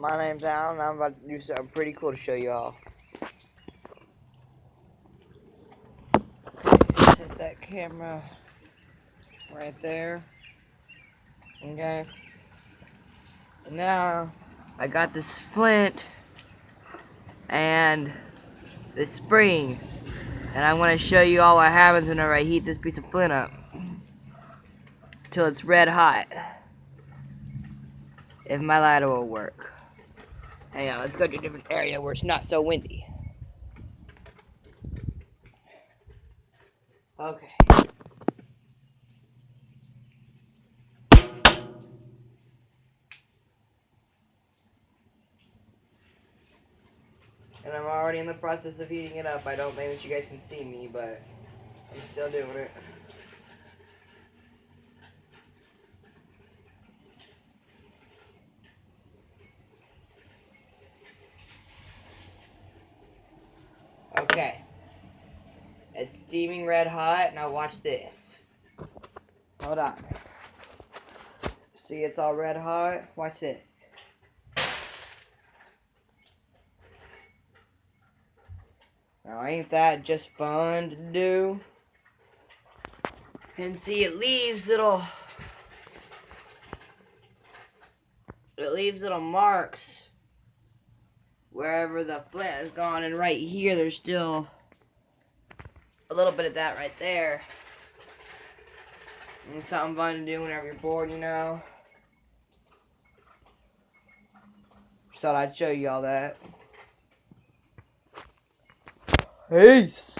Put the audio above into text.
My name's Alan, and I'm about to do something pretty cool to show you all. Set that camera right there. Okay. And now, I got this flint and this spring. And I'm going to show you all what happens whenever I heat this piece of flint up. Till it's red hot. If my lighter will work. Hang on, let's go to a different area where it's not so windy. Okay. And I'm already in the process of heating it up. I don't think that you guys can see me, but I'm still doing it. Okay. It's steaming red hot. Now watch this. Hold on. See, it's all red hot. Watch this. Now, ain't that just fun to do? And see, it leaves little marks wherever the flint has gone. And right here, there's still a little bit of that right there. And it's something fun to do whenever you're bored, you know. Just thought I'd show you all that. Peace.